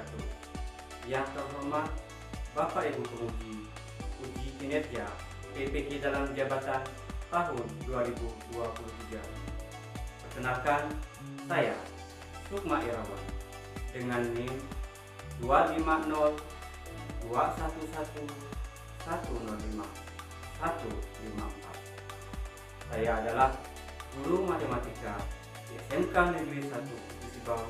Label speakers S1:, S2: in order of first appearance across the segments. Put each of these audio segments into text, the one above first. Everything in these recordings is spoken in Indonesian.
S1: wabarakatuh. Yang terhormat Bapak Ibu penguji uji kinerja PPG dalam jabatan tahun 2023. Perkenalkan, saya Sukma Irawan dengan NIM 250 211 105 154. Saya adalah guru matematika di SMK Negeri 1 Sibau,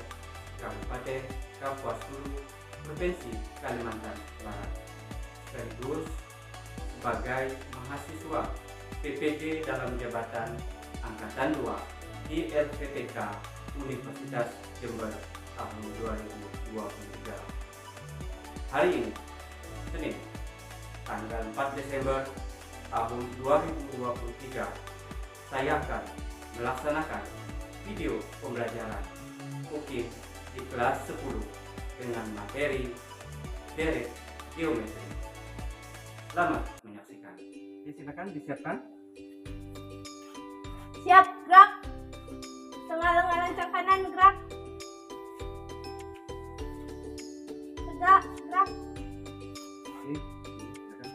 S1: Kabupaten Kapuas Hulu, Provinsi Kalimantan Barat, sekaligus sebagai mahasiswa PPG dalam jabatan Angkatan 2 di LPPK Universitas Jember tahun 2023. Hari ini, Senin, tanggal 4 Desember tahun 2023, saya akan melaksanakan video pembelajaran ukip di kelas 10 dengan materi deret geometri. Selamat menyaksikan. Silakan disiapkan.
S2: Siap, gerak. Setengah ke kanan, gerak. Tegak, gerak.
S1: Oke, silakan.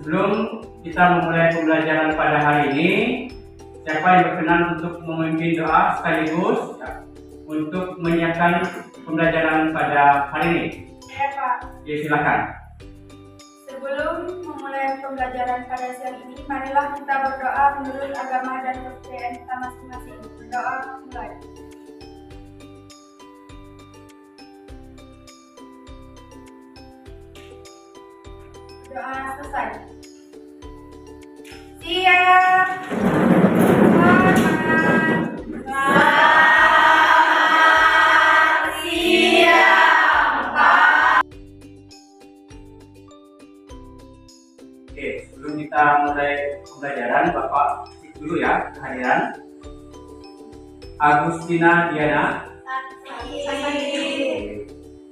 S1: Sebelum kita memulai pembelajaran pada hari ini, siapa yang berkenan untuk memimpin doa sekaligus untuk menyiapkan pembelajaran pada hari ini?
S2: Saya, Pak.
S1: Ya, silakan.
S2: Sebelum memulai pembelajaran pada siang ini, marilah kita berdoa menurut agama dan kepercayaan kita masing-masing. Berdoa mulai. Doa selesai. Siap.
S1: Oke, sebelum kita mulai pembelajaran, Bapak cek dulu ya kehadiran. Agustina Diana,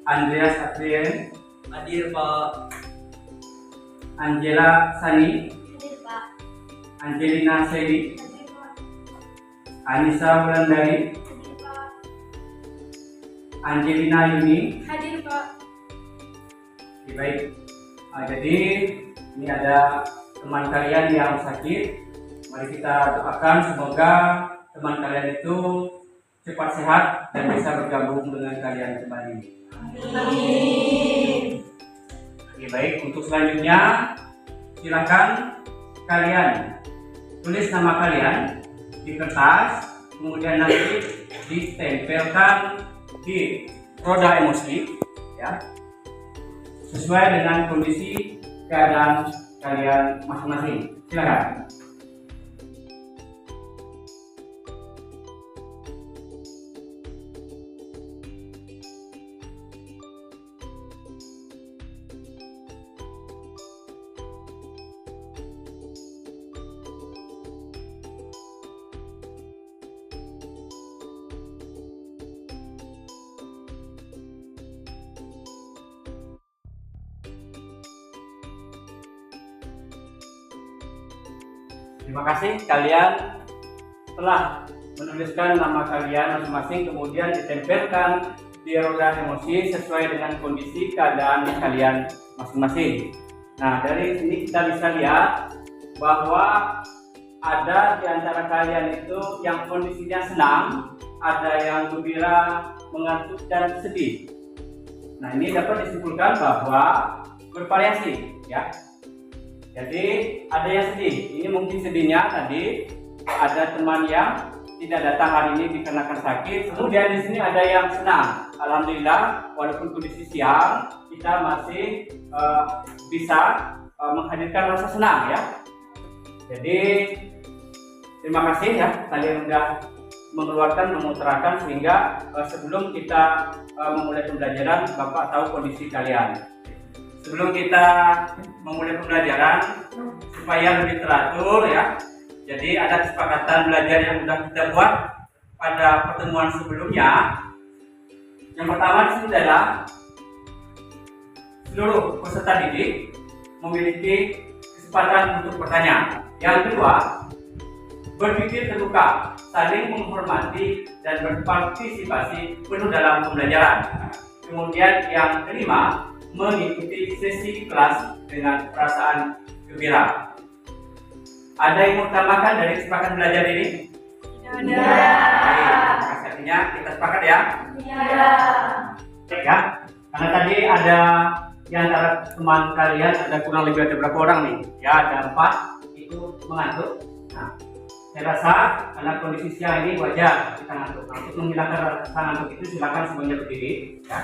S1: Andreas Adrien,
S3: Hadir Pak.
S1: Angela Sani,
S2: Hadir, Pak.
S1: Angelina Seli,
S2: Hadir, Pak.
S1: Anissa Wulandari,
S2: Hadir, Pak.
S1: Angelina Yuni.
S2: Hadir, Pak.
S1: Oke, baik. Jadi ini ada teman kalian yang sakit. Mari kita doakan semoga teman kalian itu cepat sehat dan bisa bergabung dengan kalian kembali.
S2: Amin.
S1: Oke, baik. Untuk selanjutnya, silakan kalian tulis nama kalian di kertas, kemudian nanti ditempelkan di roda emosi, ya, sesuai dengan kondisi keadaan kalian masing-masing. Silakan. Terima kasih kalian telah menuliskan nama kalian masing-masing, kemudian ditempelkan di roda emosi sesuai dengan kondisi keadaan kalian masing-masing. Nah, dari sini kita bisa lihat bahwa ada di antara kalian itu yang kondisinya senang, ada yang gembira, mengantuk, dan sedih. Nah, ini dapat disimpulkan bahwa bervariasi, ya. Jadi ada yang sedih, ini mungkin sedihnya tadi ada teman yang tidak datang hari ini dikarenakan sakit. Kemudian di sini ada yang senang, alhamdulillah walaupun kondisi siang kita masih bisa menghadirkan rasa senang, ya. Jadi terima kasih ya kalian sudah mengeluarkan, mengutarakan sehingga sebelum kita memulai pembelajaran Bapak tahu kondisi kalian. Sebelum kita memulai pembelajaran supaya lebih teratur, ya, Jadi ada kesepakatan belajar yang sudah kita buat pada pertemuan sebelumnya. Yang pertama di sini adalah seluruh peserta didik memiliki kesempatan untuk bertanya. Yang kedua, berpikir terbuka, saling menghormati dan berpartisipasi penuh dalam pembelajaran. Kemudian yang kelima, mengikuti sesi kelas dengan perasaan gembira. Ada yang mau tambahkan dari kesepakatan belajar ini?
S2: Ada.
S1: Baik, artinya kita sepakat ya?
S2: Iya.
S1: Ya, karena tadi ada di antara teman kalian ada kurang lebih ada berapa orang nih? Ya, ada 4 itu mengantuk. Nah, saya rasa karena kondisi siang ini wajar kita ngantuk. Nah, untuk menghilangkan rasa ngantuk itu silakan semuanya berdiri. Ya.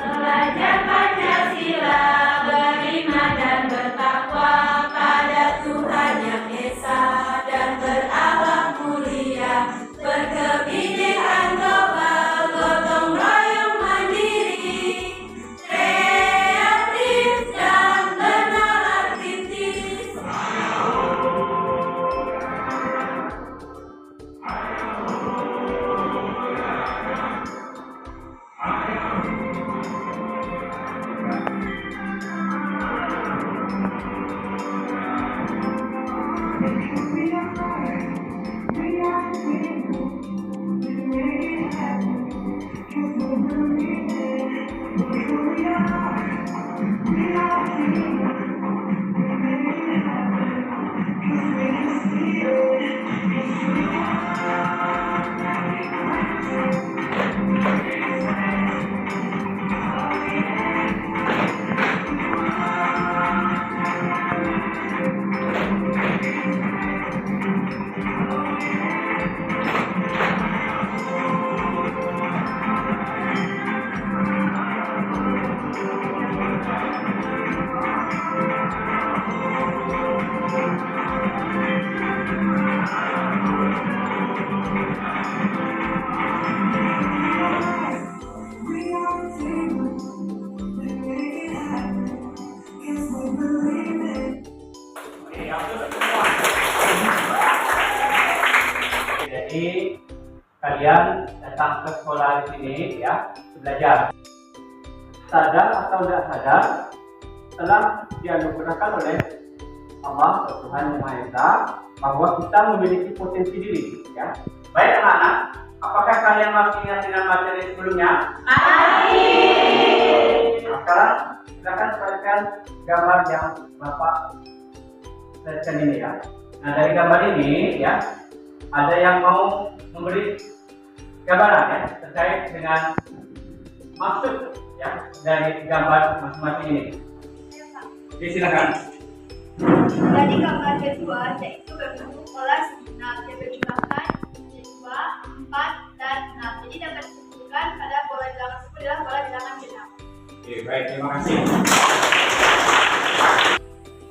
S3: Belajar Pancasila, beriman dan bertakwa pada Tuhan Yang Esa dan berakhlak mulia, berkebinekaan global, gotong royong mandiri, kreatif dan bernalar kritis.
S1: Jadi kalian datang ke sekolah di sini ya belajar. Sadar atau tidak sadar telah dianugerahkan oleh Allah Tuhan Yang Maha Esa bahwa kita memiliki potensi diri ya. Baik anak-anak, apakah kalian masih ingat dengan materi sebelumnya?
S3: Masih.
S1: Nah, sekarang silakan perhatikan gambar yang Bapak lihatkan ini ya. Nah, dari gambar ini ya, ada yang mau memberi gambaran ya terkait dengan maksud ya dari gambar masing-masing ini. Oke, silakan.
S2: Jadi gambar kedua yaitu berbentuk pola segenap yang berjumlahkan 2, 4, dan 6. Jadi dapat disebutkan pada pola bilangan tersebut adalah pola bilangan genap.
S1: Oke, baik, terima kasih.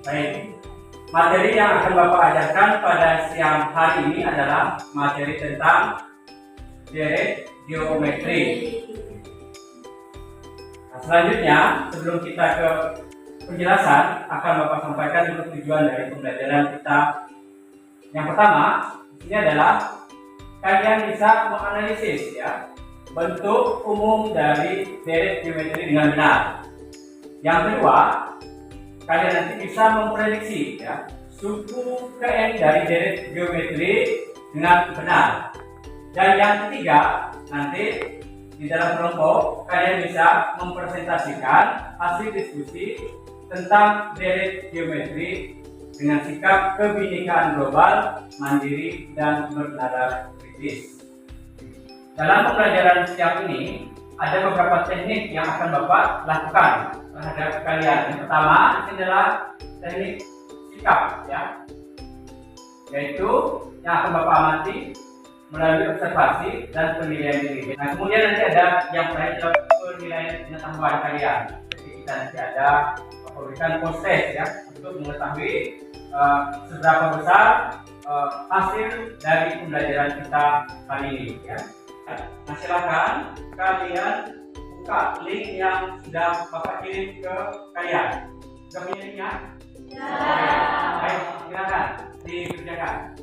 S1: Baik, materi yang akan Bapak ajarkan pada siang hari ini adalah materi tentang deret geometri. Nah, selanjutnya, sebelum kita ke penjelasan, akan Bapak sampaikan dulu tujuan dari pembelajaran kita. Yang pertama, ini adalah kalian bisa menganalisis ya bentuk umum dari deret geometri dengan benar. Yang kedua, kalian nanti bisa memprediksi ya suku Kn dari deret geometri dengan benar. Dan yang ketiga, nanti di dalam kelompok kalian bisa mempresentasikan hasil diskusi tentang deret geometri dengan sikap kebinekaan global, mandiri, dan bernalar kritis. Dalam pembelajaran siang ini ada beberapa teknik yang akan Bapak lakukan terhadap kalian. Yang pertama adalah teknik sikap ya, yaitu yang akan Bapak amati melalui observasi dan penilaian diri. Nah, kemudian nanti ada yang terakhir adalah penilaian pengetahuan kalian. Jadi kita nanti ada berikan proses ya untuk mengetahui seberapa besar hasil dari pembelajaran kita kali ini ya. Nah, silakan kalian buka link yang sudah Bapak kirim ke kalian. Sudah punya linknya? Ya. Baik, silakan dikerjakan.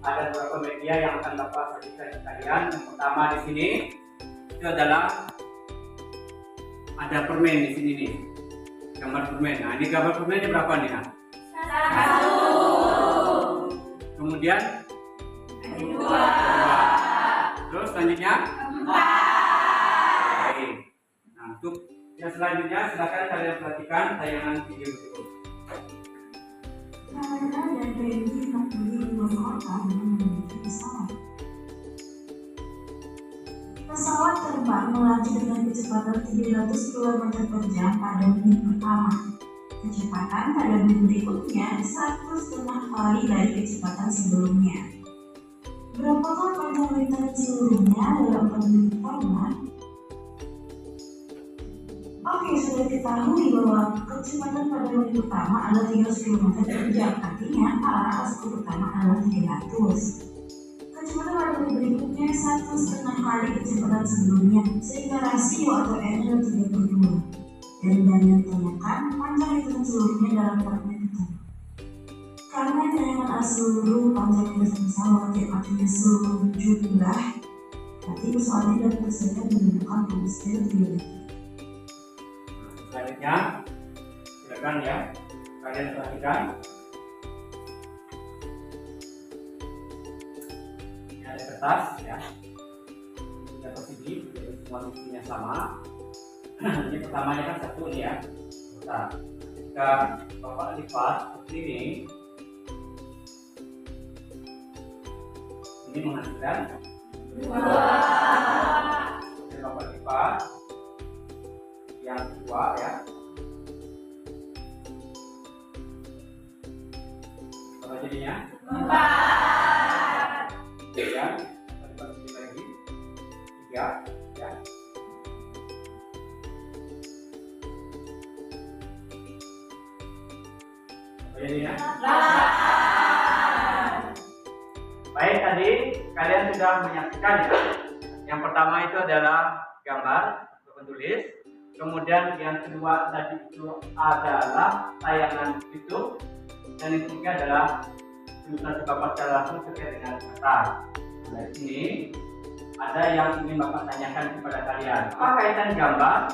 S1: Ada beberapa media yang akan Bapak sajikan ke kalian. Yang pertama di sini itu adalah ada permen di sini nih, gambar permen. Nah, ini gambar permennya berapa nih? Nah?
S3: 1.
S1: Kemudian
S3: 2.
S1: Terus selanjutnya
S3: 4.
S1: Baik. Nah, untuk yang selanjutnya silakan kalian perhatikan tayangan video berikut.
S4: Karena dan Randy membeli dua kota yang memiliki pesawat. Pesawat terbang melaju dengan kecepatan 300 km per jam pada menit pertama. Kecepatan pada menit berikutnya 1,5 kali dari kecepatan sebelumnya. Berapakah panjang lintasan seluruhnya dalam 4 menit pertama? Oke, sudah diketahui bahwa kecepatan pada menit pertama adalah 300 km per jam. Artinya, arah asal pertama adalah 300. Kecepatan pada menit berikutnya 1,5 kali kecepatan sebelumnya, sehingga rasio atau N adalah 32. Dan ditanyakan panjang lintasan seluruhnya dalam 4 menit pertama. Karena tanyakan seluruh panjang lintasan pesawat yang artinya seluruh jumlah, berarti pesawatnya dapat diselesaikan menggunakan rumus Taylor.
S1: Selanjutnya, silakan ya, kalian perhatikan. Ini ada kertas ya, ada persegi, jadi semua isinya sama. Ini pertamanya kan satu nih ya. Nah, ketika Bapak lipat seperti ini menghasilkan
S3: 2.
S1: Jadi Bapak lipat yang kedua ya. Apa jadinya?
S3: 4.
S1: Kemudian kita lipat lagi 3 ya. Apa jadinya?
S3: 8.
S1: Baik, tadi kalian sudah menyaksikan ya. Yang pertama itu adalah gambar atau penulis. Kemudian yang kedua tadi itu adalah tayangan YouTube, dan yang ketiga adalah ilustrasi Bapak secara langsung terkait dengan kata. Nah, di sini ada yang ingin Bapak tanyakan kepada kalian. Apa kaitan gambar,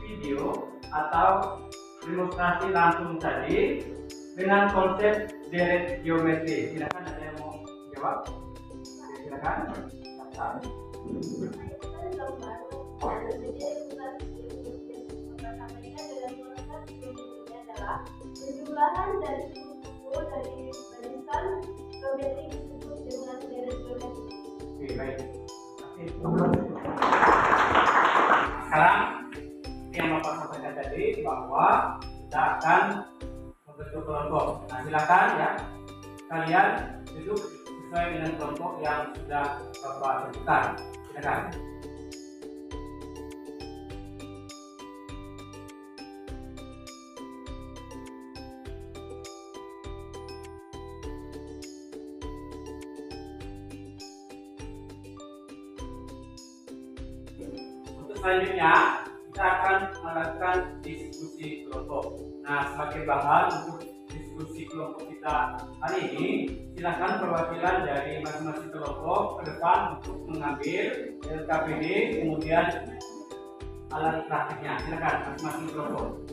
S1: video, atau ilustrasi langsung tadi dengan konsep deret geometri? Silakan, ada yang mau jawab? Silakan.
S2: Penjumlahan dari suku dari barisan geometri disebut dengan deret geometri.
S1: Oke, baik. Sekarang yang Bapak sampaikan tadi bahwa kita akan membentuk kelompok. Nah, silakan ya, kalian duduk sesuai dengan kelompok yang sudah Bapak tentukan. Silakan. Selanjutnya kita akan melakukan diskusi kelompok. Nah, sebagai bahan untuk diskusi kelompok kita hari ini, silakan perwakilan dari masing-masing kelompok ke depan untuk mengambil LKPD, kemudian alat praktiknya. Silakan masing-masing kelompok.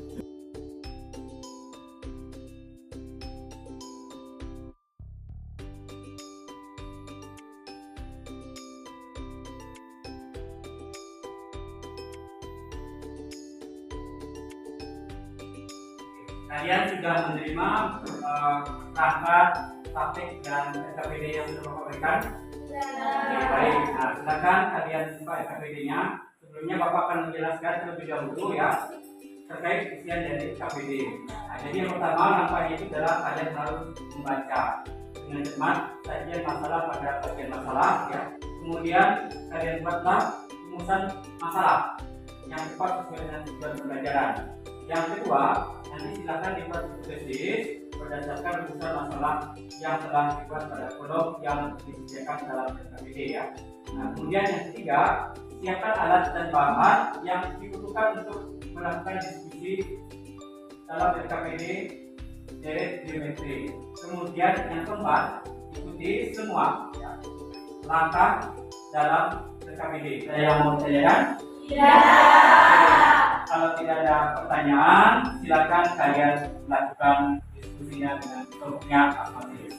S1: Kalian sudah menerima perangkat, praktik, dan LKPD yang sudah Bapak berikan? Baik. Nah, silakan kalian buka KPD-nya. Sebelumnya Bapak akan menjelaskan terlebih dahulu ya terkait isian dari KPD. Nah, jadi yang pertama nampaknya itu adalah kalian harus membaca dengan cermat sajian masalah pada bagian masalah ya. Kemudian kalian buatlah rumusan masalah yang tepat sesuai dengan tujuan pembelajaran. Yang kedua, nanti silakan dibuat tesis berdasarkan rumusan masalah yang telah dibuat pada kolom yang disediakan dalam KPD ya. Nah, kemudian yang ketiga, siapkan alat dan bahan yang dibutuhkan untuk melakukan diskusi dalam RKPD deret geometri. Kemudian yang keempat, ikuti semua ya, langkah dalam RKPD. Ada yang mau ditanyakan? Kalau tidak ada pertanyaan, silakan kalian lakukan diskusinya dengan kelompoknya masing-masing.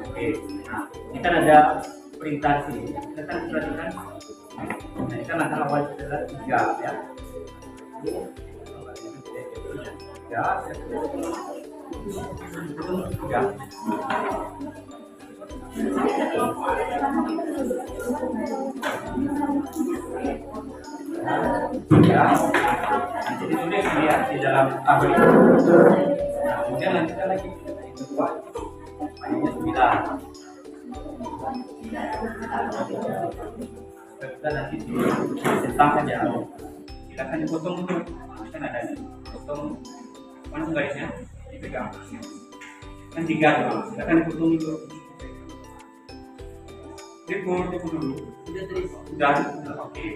S1: Oke, nah ini kan ada perintah sini. Kita kan perhatikan. Nah, ini kan langkah awal adalah 3 ya. 3. Nanti ditulis lihat di dalam tabel itu. Nah, kemudian lanjutkan lagi yang kedua. Hanya 9. Kita nanti tentang aja. Silakan dipotong itu. Kan ada nih. Potong mana garisnya? Dipegang. Kan 3 tuh. Silakan dipotong itu. Dipur dulu. Sudah. Oke.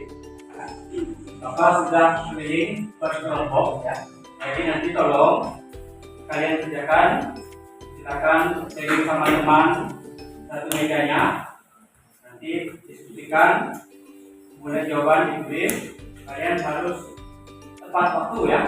S1: Bapak sudah keliling per kelompok ya. Jadi nanti tolong kalian kerjakan. Silakan sharing sama teman satu mejanya. Nanti diskusikan. Mulai jawaban ditulis. Kalian harus tepat waktu ya.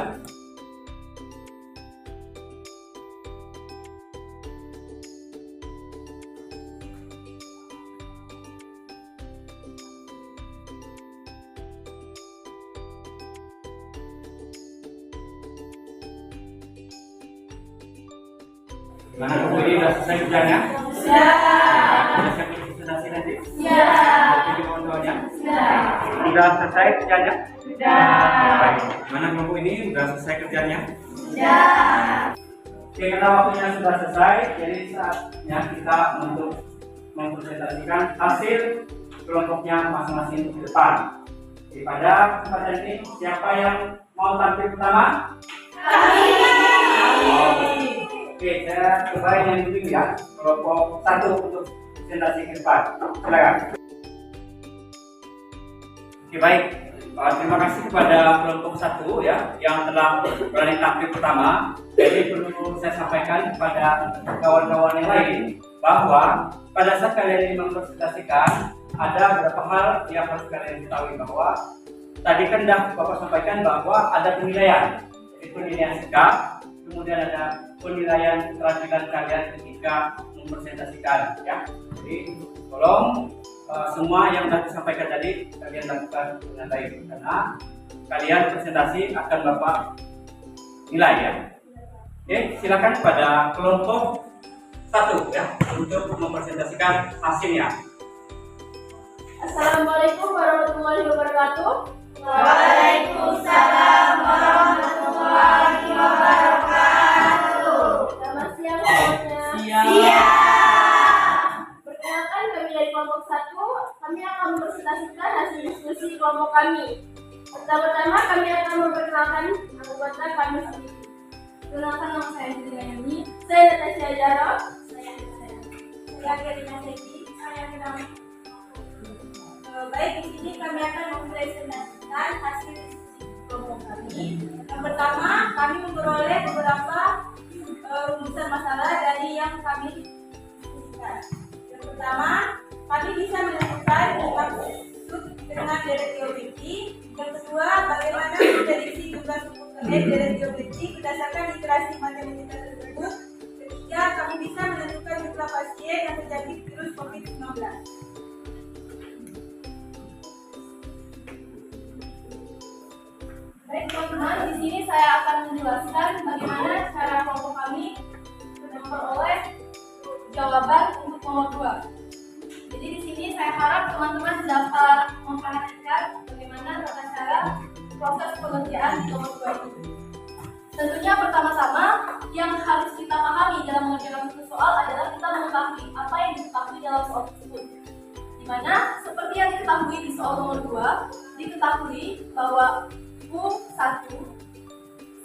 S1: Gimana buku ini sudah selesai kerjanya? Sudah siap presentasi nanti? Jadi mohon doanya? Sudah selesai kerjanya? Baik. Gimana buku ini sudah selesai kerjanya? Oke, karena waktunya sudah selesai, jadi saatnya kita untuk mempresentasikan hasil kelompoknya masing-masing di depan. Jadi pada kesempatan ini siapa yang mau tampil pertama? Oke, saya coba yang dulu ya, kelompok 1 untuk presentasi ke depan. Silakan. Oke, baik. Terima kasih kepada kelompok 1 ya yang telah berani tampil pertama. Jadi perlu saya sampaikan kepada kawan-kawan yang lain bahwa pada saat kalian ini mempresentasikan ada beberapa hal yang harus kalian ketahui bahwa tadi kan sudah Bapak sampaikan bahwa ada penilaian, yaitu penilaian sikap. Kemudian ada penilaian keterampilan kalian ketika mempresentasikan ya. Jadi tolong semua yang sudah disampaikan tadi kalian lakukan dengan baik karena kalian presentasi akan Bapak nilai ya. Oke, silakan pada kelompok 1 ya untuk mempresentasikan hasilnya.
S2: Assalamualaikum warahmatullahi wabarakatuh.
S3: Waalaikumsalam warahmatullahi wabarakatuh.
S2: Selamat siang semuanya. Perkenalkan kami dari kelompok 1. Kami akan mempresentasikan hasil diskusi kelompok kami. Pertama-tama kami akan memperkenalkan anggota kami sendiri. Perkenalkan nama saya Juliani. Saya Natasha Jaro. Saya Kerina Seki. Saya Kenal. Baik, di sini kami akan mempresentasikan hasil diskusi kelompok kami. Yang pertama, kami memperoleh beberapa rumusan masalah dari yang kami diskusikan. Yang pertama, kami bisa menentukan maksud dengan deret geometri. Yang kedua, bagaimana memprediksi jumlah suku terkait deret geometri berdasarkan literasi matematika tersebut. Ketiga, kami bisa menentukan jumlah pasien yang terjadi virus COVID-19. Baik teman-teman, di sini saya akan menjelaskan bagaimana cara kelompok kami memperoleh jawaban untuk nomor 2. Jadi di sini saya harap teman-teman dapat memperhatikan bagaimana tata cara proses pengerjaan di nomor 2 ini. Tentunya pertama-tama yang harus kita pahami dalam mengerjakan suatu soal adalah kita mengetahui apa yang diketahui dalam soal tersebut. Dimana seperti yang diketahui di soal nomor 2, diketahui bahwa U1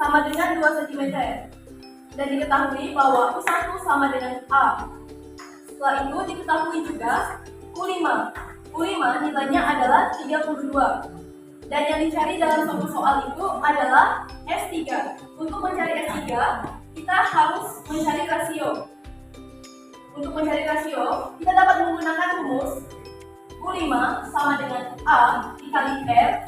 S2: sama dengan 2 cm dan diketahui bahwa U1 sama dengan A. Setelah itu diketahui juga U5 nilainya adalah 32 dan yang dicari dalam suatu soal itu adalah S3. Untuk mencari S3 kita harus mencari rasio. Untuk mencari rasio kita dapat menggunakan rumus U5 sama dengan A dikali R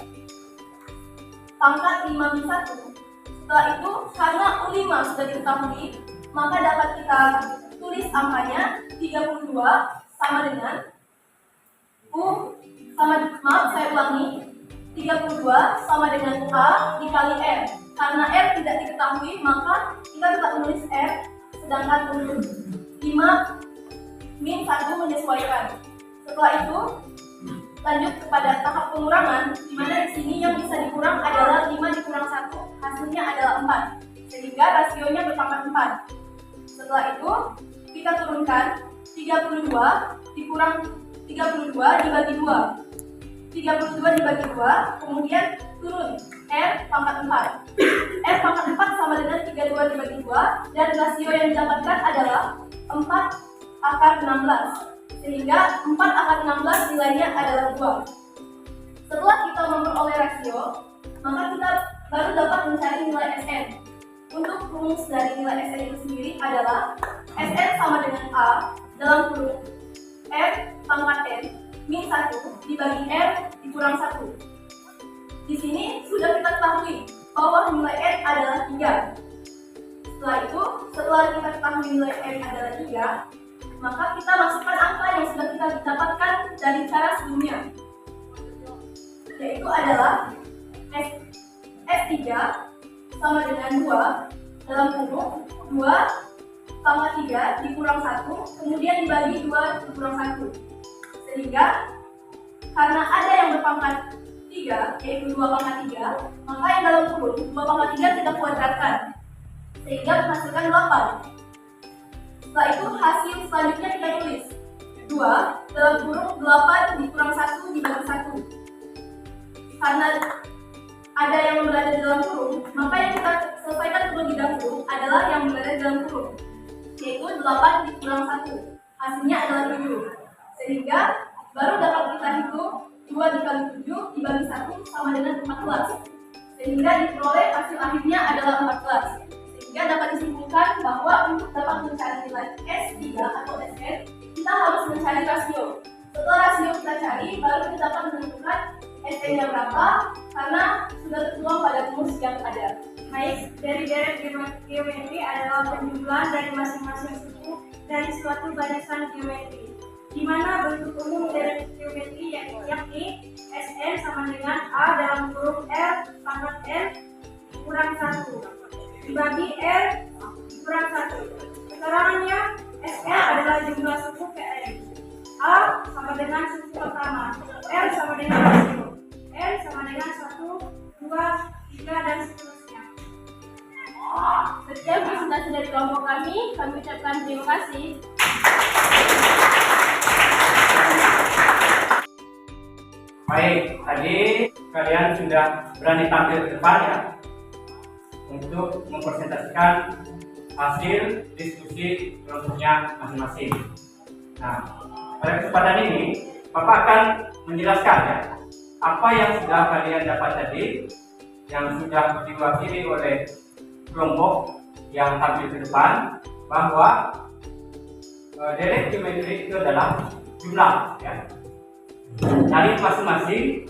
S2: pangkat 5-1. Setelah itu karena U5 sudah diketahui, maka dapat kita tulis angkanya 32 sama dengan saya ulangi, 32 sama dengan A dikali R. Karena R tidak diketahui, maka kita dapat menulis R, sedangkan untuk 5-1 menyesuaikan. Setelah itu lanjut kepada tahap pengurangan, di mana di sini yang bisa dikurang adalah 5 dikurang 1, hasilnya adalah 4, sehingga rasionya berpangkat 4. Setelah itu kita turunkan 32 dikurang 32 dibagi 2, 32 dibagi 2, kemudian turun R pangkat 4. R pangkat 4 sama dengan 32 dibagi 2, dan rasio yang didapatkan adalah 4 akar 16. Sehingga 4 akar 16 nilainya adalah 2. Setelah kita memperoleh rasio, maka kita baru dapat mencari nilai Sn. Untuk rumus dari nilai Sn itu sendiri adalah Sn sama dengan A dalam kurung R pangkat N min 1 dibagi R dikurang 1. Di sini sudah kita ketahui bahwa nilai N adalah 3. Setelah itu, setelah kita ketahui nilai N adalah 3, maka kita masukkan angka yang sudah kita dapatkan dari cara sebelumnya, yaitu adalah S3 sama dengan 2 dalam kurung 2 pangkat 3 dikurang 1, kemudian dibagi 2 dikurang 1. Sehingga karena ada yang berpangkat 3, yaitu 2 pangkat 3, maka yang dalam kurung 2 pangkat 3 kita kuadratkan, sehingga menghasilkan 8. Setelah itu hasil selanjutnya kita tulis 2 dalam kurung 8 dikurang 1 dibagi 1. Karena ada yang berada di dalam kurung, maka yang kita selesaikan terlebih dahulu adalah yang berada di dalam kurung, yaitu 8 dikurang 1. Hasilnya adalah 7. Sehingga baru dapat kita hitung 2 dikali 7 dibagi 1 sama dengan 14. Sehingga diperoleh hasil akhirnya adalah 14. Sehingga dapat disimpulkan bahwa untuk dapat mencari nilai S3 atau Sn, kita harus mencari rasio. Setelah rasio kita cari, baru kita dapat menentukan Sn-nya berapa, karena sudah tertuang pada rumus yang ada.
S3: Baik, dari deret geometri adalah penjumlahan dari masing-masing suku dari suatu barisan geometri, di mana bentuk umum deret geometri yakni Sn sama dengan A dalam kurung R pangkat N kurang 1 dibagi R kurang 1. Keterangannya, Sn adalah jumlah suku Pn. A sama dengan suku pertama, R sama dengan rasio, N sama dengan 1, 2, 3, dan seterusnya.
S2: Sekian presentasi dari kelompok kami ucapkan terima kasih.
S1: Baik, tadi kalian sudah berani tampil ke depan ya, untuk mempresentasikan hasil diskusi kelompoknya masing-masing. Nah, pada kesempatan ini Bapak akan menjelaskan ya, apa yang sudah kalian dapat tadi, yang sudah diwakili oleh kelompok yang tampil ke depan, bahwa deret geometri itu adalah jumlah ya, dari masing-masing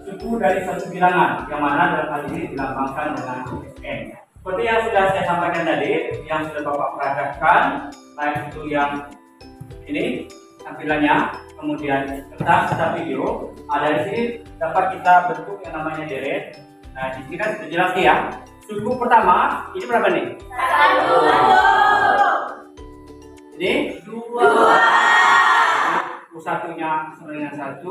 S1: suku dari satu bilangan, yang mana dalam hal ini dilambangkan dengan Sn. Seperti yang sudah saya sampaikan tadi, yang sudah Bapak perhatikan, baik itu yang ini tampilannya, kemudian kertas serta video, di sini dapat kita bentuk yang namanya deret. Nah, di sini kan sudah jelas ya. Suku pertama ini berapa nih?
S2: 1.
S1: Ini 2, U1-nya sama dengan 1,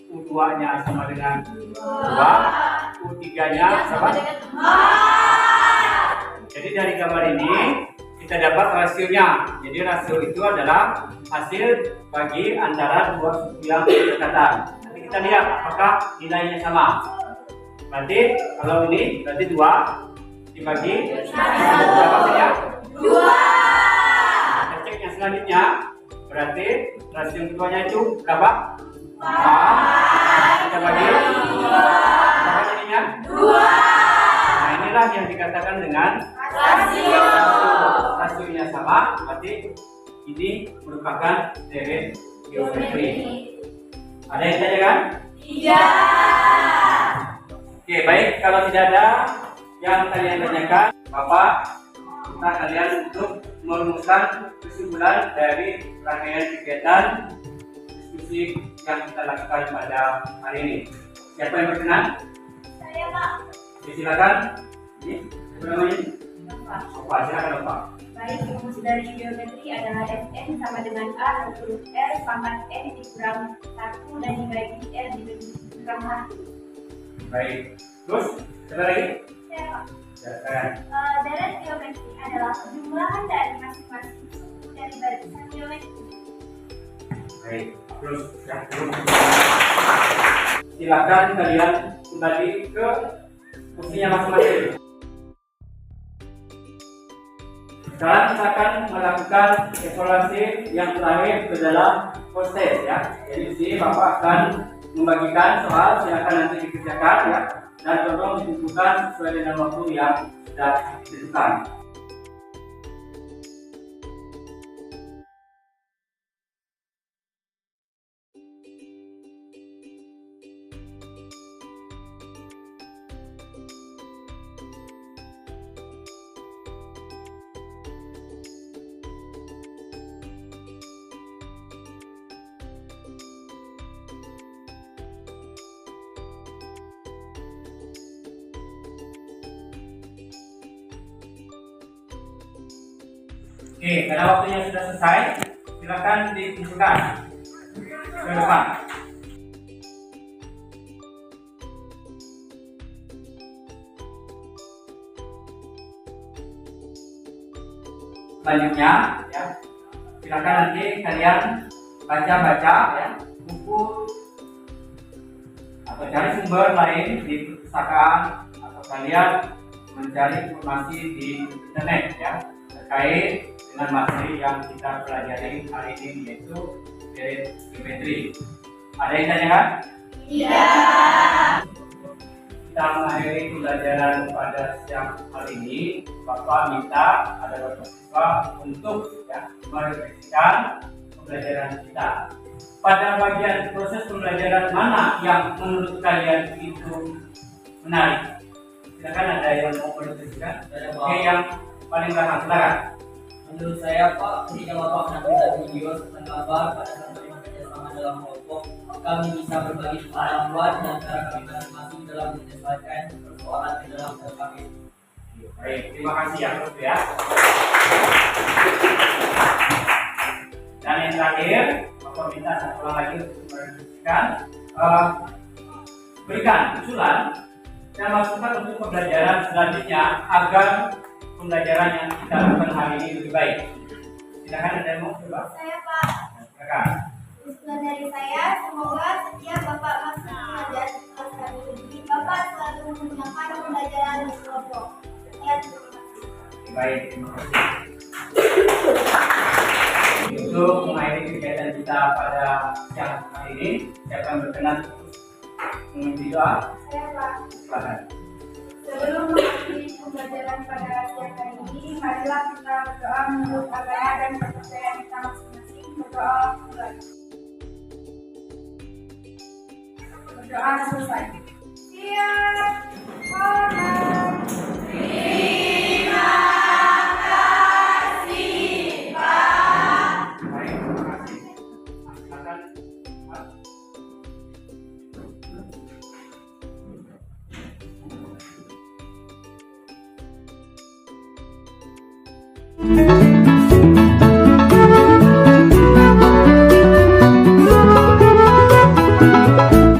S1: U2-nya sama dengan 2, U3-nya sama dengan 4. Jadi dari gambar ini kita dapat rasionya. Jadi rasio itu adalah hasil bagi antara dua suku yang berdekatan. Nanti kita lihat apakah nilainya sama. Berarti kalau ini berarti 2 dibagi berapa saja? 2. Kita cek yang selanjutnya. Berarti rasio keduanya itu berapa? 4. Kita bagi berapa jadinya? 2. Nah, inilah yang dikatakan dengan rasio. Rasionya sama, berarti ini merupakan deret geometri. Ada yang ditanyakan? Tidak. Oke, baik. Kalau tidak ada yang kalian tanyakan, Bapak minta kalian untuk merumuskan kesimpulan dari rangkaian kegiatan diskusi yang kita lakukan pada hari ini. Siapa yang berkenan?
S2: Saya, Pak.
S1: Silakan. Ini, apa namanya? Bapak, silakan Bapak.
S3: Baik, rumus dari geometri adalah Fn sama dengan A huruf R pangkat N dikurang 1 dan dibagi R dikurang 1.
S1: Baik. Terus, ada lagi?
S2: Saya, Pak.
S1: Silakan.
S2: Deret geometri adalah perjumlahan dari masing-masing suku dari barisan geometri.
S1: Baik. Terus, ya, terus. Silakan kalian kembali ke kursinya masing-masing. Sekarang kita akan melakukan evaluasi yang terakhir ke dalam proses ya. Jadi di sini Bapak akan membagikan soal, silakan nanti dikerjakan ya, dan tolong ditentukan sesuai dengan waktu yang sudah ditentukan. Oke, karena waktunya sudah selesai, silakan dikumpulkan ke depan. Selanjutnya, ya, silakan nanti kalian baca-baca ya buku atau cari sumber lain di perpustakaan atau kalian mencari informasi di internet ya terkait dengan materi yang kita pelajari hari ini, yaitu deret geometri. Ada yang tanyakan? Tidak. Kita mengakhiri pembelajaran pada siang hari ini. Bapak minta ada beberapa siswa untuk ya, merefleksikan pembelajaran kita. Pada bagian proses pembelajaran mana yang menurut kalian itu menarik? Silakan, ada yang mau merefleksikan? Oke, yang paling belakang, silakan.
S5: Menurut saya Pak, ketika Bapak menampilkan video tentang gambar pada saat bagaimana kerjasama dalam kelompok, kami bisa berbagi pengalaman dan cara kami masing-masing dalam menyelesaikan persoalan di dalam berbagai.
S1: Baik, terima kasih ya, Prof ya. Dan yang terakhir, Bapak minta satu ulang lagi untuk merefleksikan, berikan usulan dan masukan untuk pembelajaran selanjutnya agar pembelajaran yang kita lakukan hari ini lebih baik. Silakan, ada yang mau coba?
S2: Saya, Pak.
S1: Silakan.
S2: Usulan dari saya, semoga setiap Bapak masuk belajar kelas kami ini, Bapak selalu menggunakan pembelajaran di kelompok. Ya, terima kasih.
S1: Baik, terima kasih. Untuk mengakhiri kegiatan kita pada siang hari ini, siapa yang berkenan memimpin doa?
S2: Saya, Pak.
S1: Silakan.
S3: Sebelum mengakhiri pembelajaran pada siang hari ini, marilah kita berdoa menurut agama dan kepercayaan kita masing-masing. Berdoa mulai. Berdoa selesai. Siap. Amen.
S1: Baik, terima kasih. Silakan. Mas.